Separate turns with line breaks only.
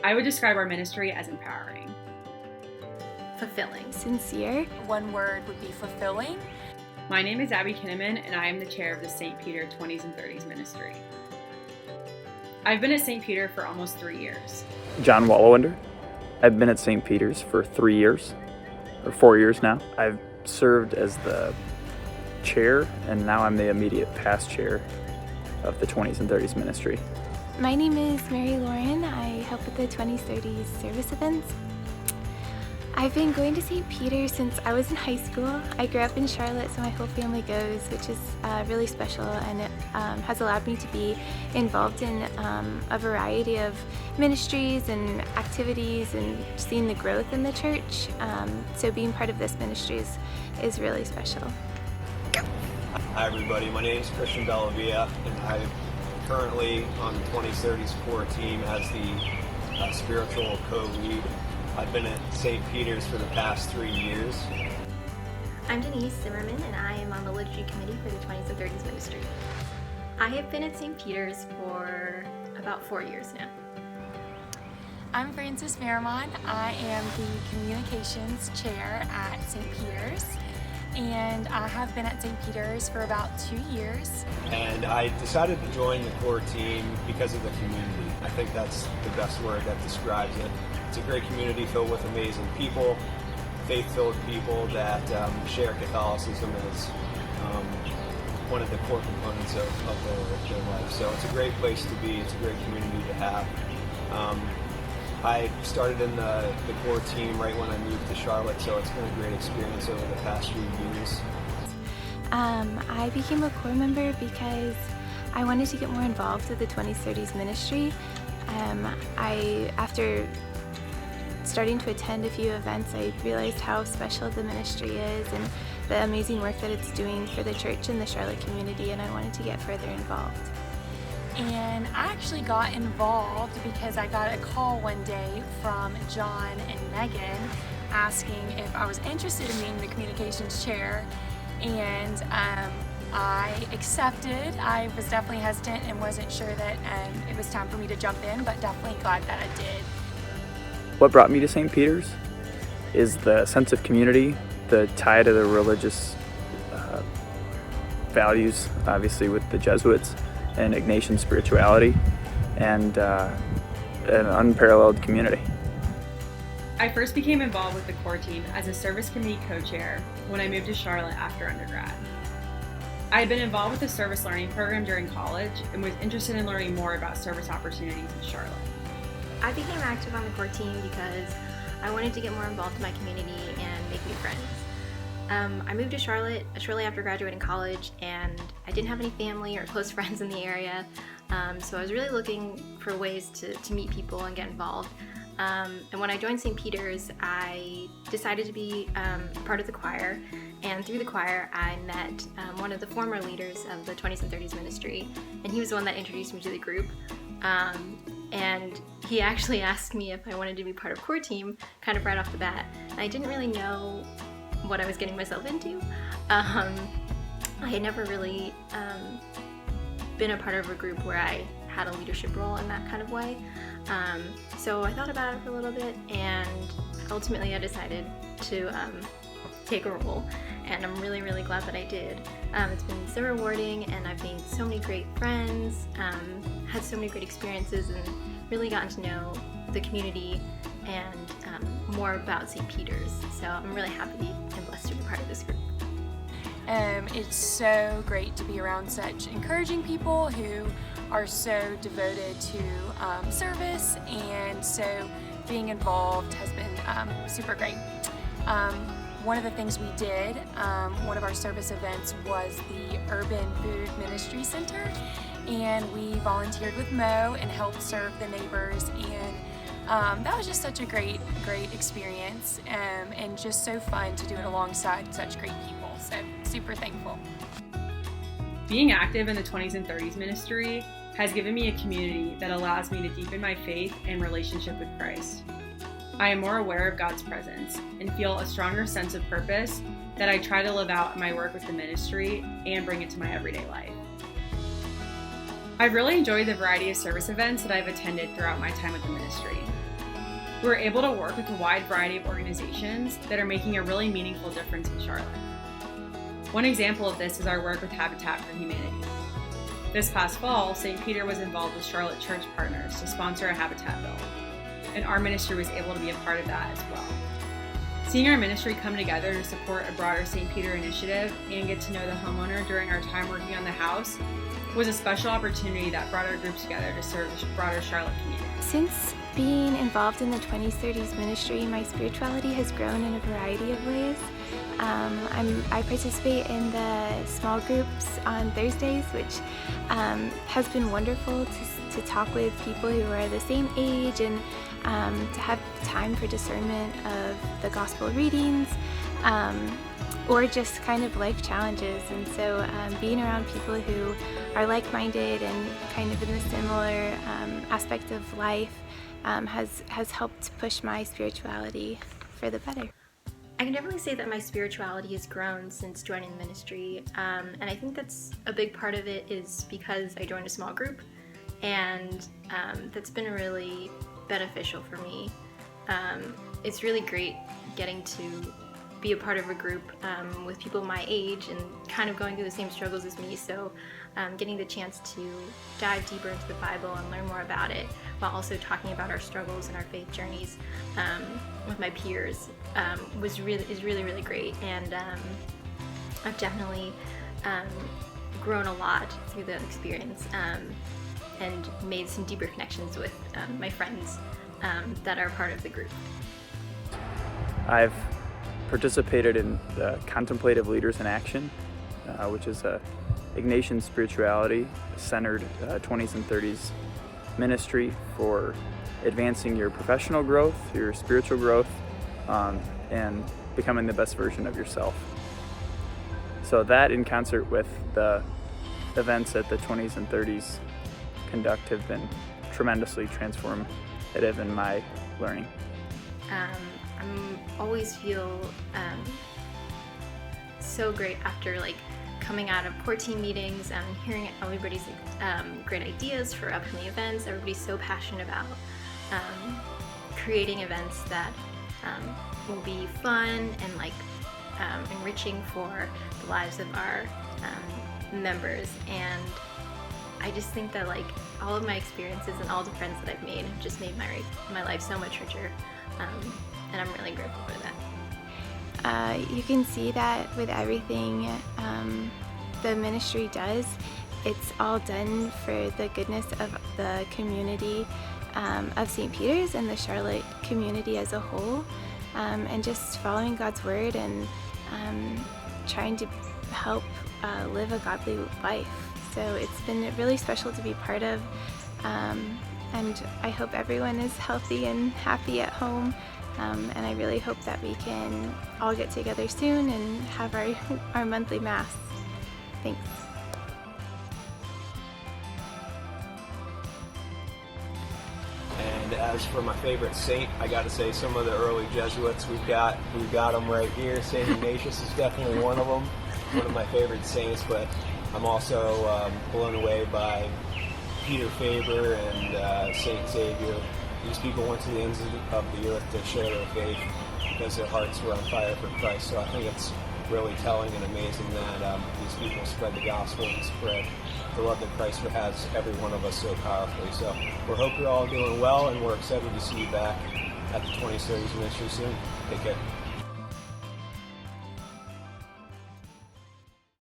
I would describe our ministry as empowering.
Fulfilling.
Sincere.
One word would be fulfilling.
My name is Abby Kinnaman, and I am the chair of the St. Peter 20s and 30s ministry. I've been at St. Peter for almost 3 years.
John Walawender. I've been at St. Peter's for 3 years, or 4 years now. I've served as the chair, and now I'm the immediate past chair of the 20s and 30s ministry.
My name is Mary Lauren. I help with the 20s, 30s service events. I've been going to St. Peter since I was in high school. I grew up in Charlotte, so my whole family goes, which is really special, and it has allowed me to be involved in a variety of ministries and activities and seeing the growth in the church. So being part of this ministry is really special.
Hi everybody, my name is Christian Bellavia, and I'm currently on the 2030s core team as the spiritual co-lead. I've been at St. Peter's for the past 3 years.
I'm Denise Zimmerman, and I am on the liturgy committee for the 20s and 30s ministry. I have been at St. Peter's for about 4 years now.
I'm Frances Miramon. I am the communications chair at St. Peter's, and I have been at St. Peter's for about 2 years.
And I decided to join the core team because of the community. I think that's the best word that describes it. It's a great community filled with amazing people, faith-filled people that share Catholicism as one of the core components of their life. So it's a great place to be. It's a great community to have. I started in the core team right when I moved to Charlotte, so it's been a great experience over the past few years.
I became a core member because I wanted to get more involved with the 20s, 30s ministry. After starting to attend a few events, I realized how special the ministry is and the amazing work that it's doing for the church and the Charlotte community, and I wanted to get further involved.
And I actually got involved because I got a call one day from John and Megan asking if I was interested in being the communications chair, and I accepted. I was definitely hesitant and wasn't sure that it was time for me to jump in, but definitely glad that I did.
What brought me to St. Peter's is the sense of community, the tie to the religious values, obviously with the Jesuits and Ignatian spirituality, and an unparalleled community.
I first became involved with the core team as a service committee co-chair when I moved to Charlotte after undergrad. I had been involved with the service learning program during college and was interested in learning more about service opportunities in Charlotte.
I became active on the core team because I wanted to get more involved in my community and make new friends. I moved to Charlotte shortly after graduating college, and I didn't have any family or close friends in the area, so I was really looking for ways to meet people and get involved. And when I joined St. Peter's, I decided to be part of the choir, and through the choir I met one of the former leaders of the 20s and 30s ministry, and he was the one that introduced me to the group. And he actually asked me if I wanted to be part of core team kind of right off the bat. I didn't really know what I was getting myself into. I had never really been a part of a group where I had a leadership role in that kind of way. So I thought about it for a little bit, and ultimately I decided to take a role, and I'm really, really glad that I did. It's been so rewarding, and I've made so many great friends, had so many great experiences, and really gotten to know the community and more about St. Peter's. So I'm really happy and blessed to be part of this group.
It's so great to be around such encouraging people who are so devoted to service, and so being involved has been super great. One of the things we did, one of our service events was the Urban Food Ministry Center, and we volunteered with Mo and helped serve the neighbors, and that was just such a great experience, and just so fun to do it alongside such great people, so super thankful.
Being active in the 20s and 30s ministry has given me a community that allows me to deepen my faith and relationship with Christ. I am more aware of God's presence and feel a stronger sense of purpose that I try to live out in my work with the ministry and bring it to my everyday life. I've really enjoyed the variety of service events that I've attended throughout my time with the ministry. We were able to work with a wide variety of organizations that are making a really meaningful difference in Charlotte. One example of this is our work with Habitat for Humanity. This past fall, St. Peter was involved with Charlotte Church Partners to sponsor a Habitat bill, and our ministry was able to be a part of that as well. Seeing our ministry come together to support a broader St. Peter initiative and get to know the homeowner during our time working on the house was a special opportunity that brought our group together to serve the broader Charlotte community.
Since being involved in the 20s, 30s ministry, my spirituality has grown in a variety of ways. I participate in the small groups on Thursdays, which has been wonderful to talk with people who are the same age and to have time for discernment of the gospel readings or just kind of life challenges. And so being around people who are like-minded and kind of in the similar aspect of life has helped push my spirituality for the better.
I can definitely say that my spirituality has grown since joining the ministry, and I think that's a big part of it is because I joined a small group, and that's been really beneficial for me. It's really great getting to be a part of a group with people my age and kind of going through the same struggles as me, so getting the chance to dive deeper into the Bible and learn more about it while also talking about our struggles and our faith journeys with my peers is really great, and I've definitely grown a lot through the experience and made some deeper connections with my friends that are part of the group.
I've participated in the Contemplative Leaders in Action, which is a Ignatian spirituality centered 20s and 30s ministry for advancing your professional growth, your spiritual growth, and becoming the best version of yourself. So that, in concert with the events that the 20s and 30s conduct, have been tremendously transformative in my learning.
I always feel so great after coming out of core team meetings and hearing everybody's great ideas for upcoming events. Everybody's so passionate about creating events that will be fun and enriching for the lives of our members. And I just think that all of my experiences and all the friends that I've made have just made my life so much richer, and I'm really grateful for that.
You can see that with everything the ministry does. It's all done for the goodness of the community of St. Peter's and the Charlotte community as a whole, and just following God's word and trying to help live a godly life. So it's been really special to be part of, and I hope everyone is healthy and happy at home, and I really hope that we can all get together soon and have our monthly Mass. Thanks.
And as for my favorite saint, I got to say some of the early Jesuits we've got them right here. Saint Ignatius is definitely one of them, one of my favorite saints. But I'm also blown away by Peter Faber and Saint Xavier. These people went to the ends of the earth to share their faith because their hearts were on fire for Christ. So I think it's really telling and amazing that these people spread the gospel and spread the love that Christ has every one of us so powerfully. So we hope you're all doing well, and we're excited to see you back at the 2030s ministry soon. Take care.